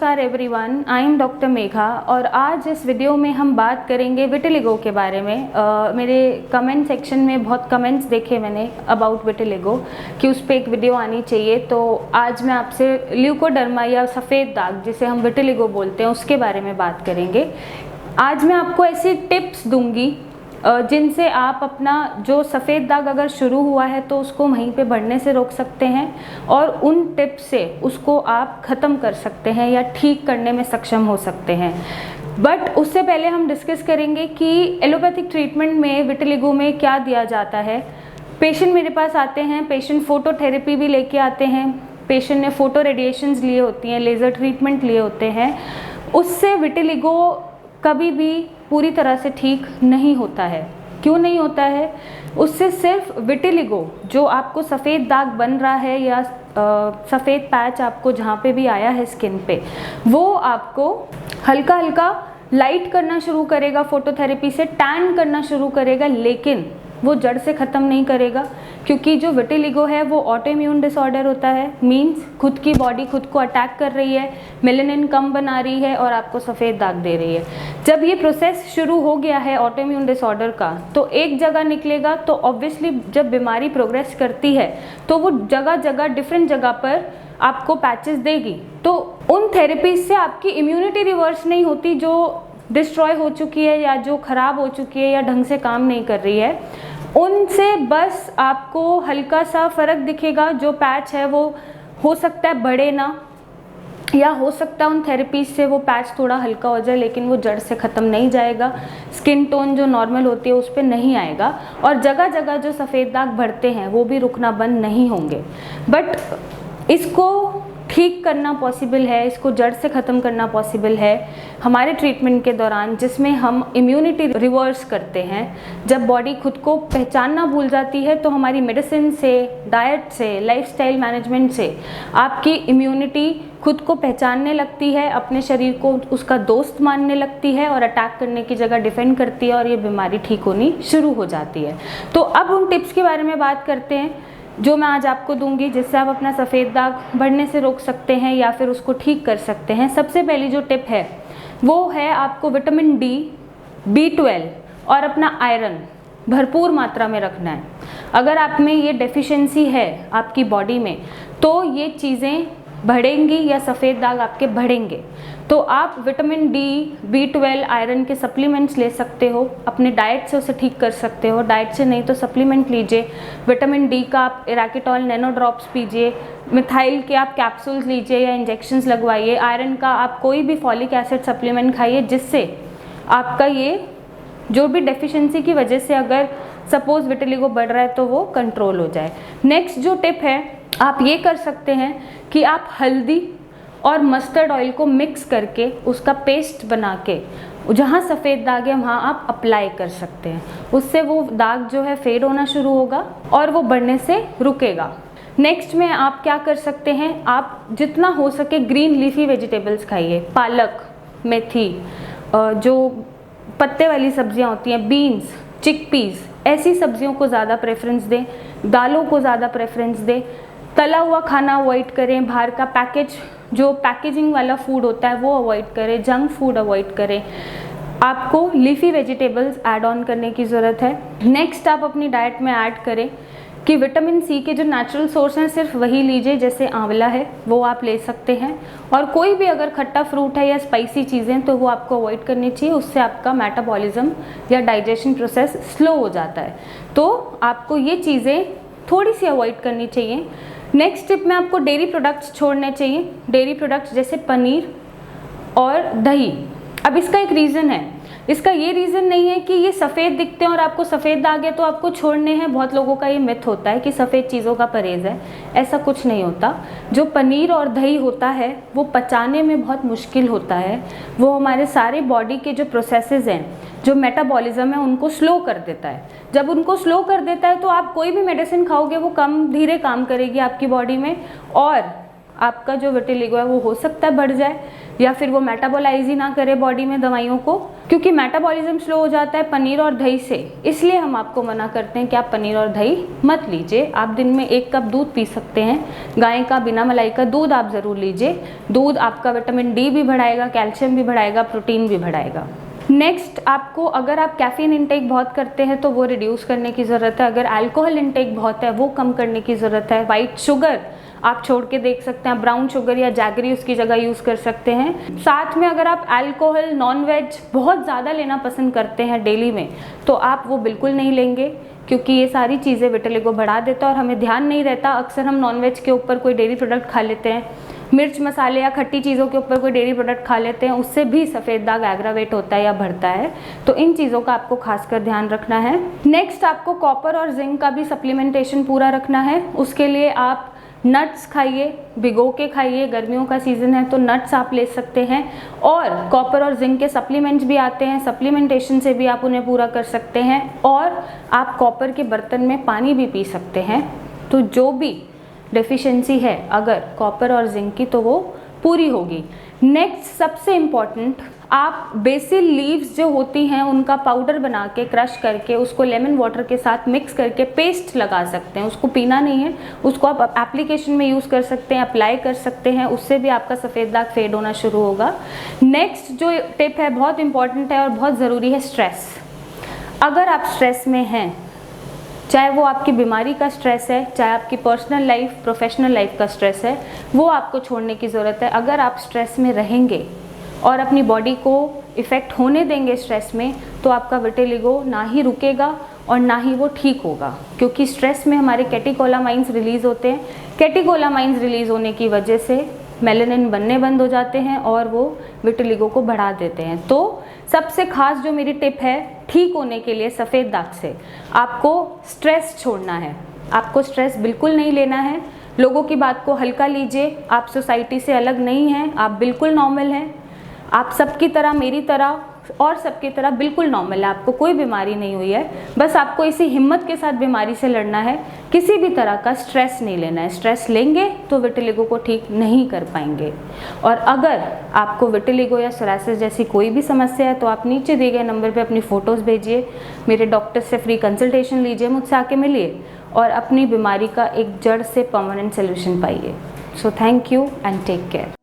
नमस्कार everyone, I am doctor Megha और आज इस वीडियो में हम बात करेंगे विटिलिगो के बारे में। मेरे कमेंट सेक्शन में बहुत कमेंट्स देखे मैंने अबाउट विटिलिगो कि उस पर एक वीडियो आनी चाहिए, तो आज मैं आपसे ल्यूकोडर्मा या सफ़ेद दाग जिसे हम विटिलिगो बोलते हैं उसके बारे में बात करेंगे। आज मैं आपको ऐसी टिप्स दूंगी जिनसे आप अपना जो सफ़ेद दाग अगर शुरू हुआ है तो उसको वहीं पे बढ़ने से रोक सकते हैं और उन टिप्स से उसको आप ख़त्म कर सकते हैं या ठीक करने में सक्षम हो सकते हैं। बट उससे पहले हम डिस्कस करेंगे कि एलोपैथिक ट्रीटमेंट में विटिलिगो में क्या दिया जाता है। पेशेंट मेरे पास आते हैं, पेशेंट फोटोथेरेपी भी लेके आते हैं, पेशेंट ने फोटो रेडिएशंस लिए होती हैं, लेज़र ट्रीटमेंट लिए होते हैं। उससे विटिलिगो कभी भी पूरी तरह से ठीक नहीं होता है। क्यों नहीं होता है? उससे सिर्फ विटिलिगो जो आपको सफ़ेद दाग बन रहा है या सफ़ेद पैच आपको जहाँ पे भी आया है स्किन पे, वो आपको हल्का हल्का लाइट करना शुरू करेगा, फोटोथेरेपी से टैन करना शुरू करेगा, लेकिन वो जड़ से ख़त्म नहीं करेगा। क्योंकि जो विटिलिगो है वो ऑटोइम्यून डिसऑर्डर होता है, मींस खुद की बॉडी खुद को अटैक कर रही है, मेलेनिन कम बना रही है और आपको सफ़ेद दाग दे रही है। जब ये प्रोसेस शुरू हो गया है ऑटोइम्यून डिसऑर्डर का, तो एक जगह निकलेगा, तो ऑब्वियसली जब बीमारी प्रोग्रेस करती है तो वो जगह जगह डिफरेंट जगह पर आपको पैचेस देगी। तो उन थेरेपीज से आपकी इम्यूनिटी रिवर्स नहीं होती जो डिस्ट्रॉय हो चुकी है या जो ख़राब हो चुकी है या ढंग से काम नहीं कर रही है। उनसे बस आपको हल्का सा फ़र्क दिखेगा। जो पैच है वो हो सकता है बढ़े ना, या हो सकता है उन थेरेपीज से वो पैच थोड़ा हल्का हो जाए, लेकिन वो जड़ से ख़त्म नहीं जाएगा। स्किन टोन जो नॉर्मल होती है उस पर नहीं आएगा और जगह जगह जो सफ़ेद दाग बढ़ते हैं वो भी रुकना बंद नहीं होंगे। बट इसको ठीक करना पॉसिबल है, इसको जड़ से ख़त्म करना पॉसिबल है हमारे ट्रीटमेंट के दौरान, जिसमें हम इम्यूनिटी रिवर्स करते हैं। जब बॉडी खुद को पहचानना भूल जाती है तो हमारी मेडिसिन से, डाइट से, लाइफस्टाइल मैनेजमेंट से आपकी इम्यूनिटी खुद को पहचानने लगती है, अपने शरीर को उसका दोस्त मानने लगती है और अटैक करने की जगह डिफेंड करती है और ये बीमारी ठीक होनी शुरू हो जाती है। तो अब उन टिप्स के बारे में बात करते हैं जो मैं आज आपको दूंगी, जिससे आप अपना सफ़ेद दाग बढ़ने से रोक सकते हैं या फिर उसको ठीक कर सकते हैं। सबसे पहली जो टिप है वो है आपको विटामिन डी, B12 और अपना आयरन भरपूर मात्रा में रखना है। अगर आप में ये डेफिशिएंसी है आपकी बॉडी में तो ये चीज़ें बढ़ेंगी या सफ़ेद दाग आपके बढ़ेंगे। तो आप विटामिन डी, B12, आयरन के सप्लीमेंट्स ले सकते हो, अपने डाइट से उसे ठीक कर सकते हो। डाइट से नहीं तो सप्लीमेंट लीजिए। विटामिन डी का आप इराकिटॉल नैनो ड्रॉप्स पीजिए, मिथाइल के आप कैप्सूल्स लीजिए या इंजेक्शंस लगवाइए। आयरन का आप कोई भी फॉलिक एसिड सप्लीमेंट खाइए, जिससे आपका ये जो भी डेफिशिएंसी की वजह से अगर सपोज विटिलिगो बढ़ रहा है तो वो कंट्रोल हो जाए। नेक्स्ट जो टिप है, आप ये कर सकते हैं कि आप हल्दी और मस्टर्ड ऑयल को मिक्स करके उसका पेस्ट बना के जहाँ सफ़ेद दाग है वहाँ आप अप्लाई कर सकते हैं। उससे वो दाग जो है फेड होना शुरू होगा और वो बढ़ने से रुकेगा। नेक्स्ट में आप क्या कर सकते हैं, आप जितना हो सके ग्रीन लीफी वेजिटेबल्स खाइए। पालक, मेथी, जो पत्ते वाली सब्जियां होती हैं, बीन्स, चिकपीस, ऐसी सब्जियों को ज़्यादा प्रेफरेंस दें। दालों को ज़्यादा प्रेफरेंस दें। तला हुआ खाना अवॉइड करें। बाहर का जो पैकेजिंग वाला फूड होता है वो अवॉइड करें। जंक फूड अवॉइड करें। आपको लीफी वेजिटेबल्स ऐड ऑन करने की ज़रूरत है। नेक्स्ट आप अपनी डाइट में ऐड करें कि विटामिन सी के जो नेचुरल सोर्स हैं सिर्फ वही लीजिए, जैसे आंवला है वो आप ले सकते हैं। और कोई भी अगर खट्टा फ्रूट है या स्पाइसी चीज़ें तो वो आपको अवॉइड करनी चाहिए। उससे आपका मेटाबॉलिज्म या डाइजेशन प्रोसेस स्लो हो जाता है। तो आपको ये चीज़ें थोड़ी सी अवॉइड करनी चाहिए। नेक्स्ट टिप में आपको डेयरी प्रोडक्ट्स छोड़ने चाहिए। डेयरी प्रोडक्ट्स जैसे पनीर और दही। अब इसका एक रीज़न है, इसका ये रीज़न नहीं है कि ये सफ़ेद दिखते हैं और आपको सफ़ेद दाग है तो आपको छोड़ने हैं। बहुत लोगों का ये मिथ होता है कि सफ़ेद चीज़ों का परहेज़ है, ऐसा कुछ नहीं होता। जो पनीर और दही होता है वो पचाने में बहुत मुश्किल होता है। वो हमारे सारे बॉडी के जो प्रोसेसेस हैं, जो मेटाबॉलिज्म है, उनको स्लो कर देता है। जब उनको स्लो कर देता है तो आप कोई भी मेडिसिन खाओगे वो कम धीरे काम करेगी आपकी बॉडी में और आपका जो विटिलिगो है वो हो सकता है बढ़ जाए या फिर वो मेटाबोलाइज ही ना करे बॉडी में दवाइयों को, क्योंकि मेटाबॉलिज्म स्लो हो जाता है पनीर और दही से, इसलिए हम आपको मना करते हैं कि आप पनीर और दही मत लीजिए। आप दिन में 1 कप दूध पी सकते हैं, गाय का बिना मलाई का दूध आप ज़रूर लीजिए। दूध आपका विटामिन डी भी बढ़ाएगा, कैल्शियम भी बढ़ाएगा, प्रोटीन भी बढ़ाएगा। नेक्स्ट, आपको अगर आप कैफीन इंटेक बहुत करते हैं तो वो रिड्यूस करने की ज़रूरत है। अगर अल्कोहल इंटेक बहुत है वो कम करने की ज़रूरत है। वाइट शुगर आप छोड़ के देख सकते हैं, ब्राउन शुगर या जैगरी उसकी जगह यूज़ कर सकते हैं। साथ में अगर आप अल्कोहल, नॉन वेज बहुत ज़्यादा लेना पसंद करते हैं डेली में, तो आप वो बिल्कुल नहीं लेंगे, क्योंकि ये सारी चीज़ें विटिलिगो बढ़ा देता है और हमें ध्यान नहीं रहता। अक्सर हम नॉन वेज के ऊपर कोई डेयरी प्रोडक्ट खा लेते हैं, मिर्च मसाले या खट्टी चीज़ों के ऊपर कोई डेयरी प्रोडक्ट खा लेते हैं, उससे भी सफ़ेद दाग एग्रावेट होता है या बढ़ता है। तो इन चीज़ों का आपको खासकर ध्यान रखना है। नेक्स्ट, आपको कॉपर और जिंक का भी सप्लीमेंटेशन पूरा रखना है। उसके लिए आप नट्स खाइए, भिगो के खाइए। गर्मियों का सीज़न है तो नट्स आप ले सकते हैं, और कॉपर और जिंक के सप्लीमेंट्स भी आते हैं, सप्लीमेंटेशन से भी आप उन्हें पूरा कर सकते हैं। और आप कॉपर के बर्तन में पानी भी पी सकते हैं। तो जो भी डेफिशिएंसी है अगर कॉपर और जिंक की, तो वो पूरी होगी। नेक्स्ट, सबसे इम्पॉर्टेंट, आप बेसिल लीव्स जो होती हैं उनका पाउडर बना के क्रश करके उसको लेमन वाटर के साथ मिक्स करके पेस्ट लगा सकते हैं। उसको पीना नहीं है, उसको आप एप्लीकेशन में यूज़ कर सकते हैं, अप्लाई कर सकते हैं। उससे भी आपका सफ़ेद दाग फेड होना शुरू होगा। नेक्स्ट जो टिप है बहुत इंपॉर्टेंट है और बहुत ज़रूरी है, स्ट्रेस। अगर आप स्ट्रेस में हैं, चाहे वो आपकी बीमारी का स्ट्रेस है, चाहे आपकी पर्सनल लाइफ, प्रोफेशनल लाइफ का स्ट्रेस है, वो आपको छोड़ने की ज़रूरत है। अगर आप स्ट्रेस में रहेंगे और अपनी बॉडी को इफ़ेक्ट होने देंगे स्ट्रेस में, तो आपका विटिलिगो ना ही रुकेगा और ना ही वो ठीक होगा, क्योंकि स्ट्रेस में हमारे कैटेकोलामाइंस रिलीज़ होते हैं। कैटेकोलामाइंस रिलीज़ होने की वजह से मेलानिन बनने बंद हो जाते हैं और वो विटिलिगो को बढ़ा देते हैं। तो सबसे खास जो मेरी टिप है ठीक होने के लिए सफ़ेद दाग से, आपको स्ट्रेस छोड़ना है। आपको स्ट्रेस बिल्कुल नहीं लेना है। लोगों की बात को हल्का लीजिए। आप सोसाइटी से अलग नहीं हैं, आप बिल्कुल नॉर्मल हैं। आप सबकी तरह, मेरी तरह और सबकी तरह बिल्कुल नॉर्मल है। आपको कोई बीमारी नहीं हुई है, बस आपको इसी हिम्मत के साथ बीमारी से लड़ना है। किसी भी तरह का स्ट्रेस नहीं लेना है। स्ट्रेस लेंगे तो विटिलिगो को ठीक नहीं कर पाएंगे। और अगर आपको विटिलिगो या सोरायसिस जैसी कोई भी समस्या है तो आप नीचे दिए गए नंबर पे अपनी फ़ोटोज़ भेजिए, मेरे डॉक्टर से फ्री कंसल्टेशन लीजिए, मुझसे आके मिलिए और अपनी बीमारी का एक जड़ से परमानेंट सोल्यूशन पाइए। So thank you and take care.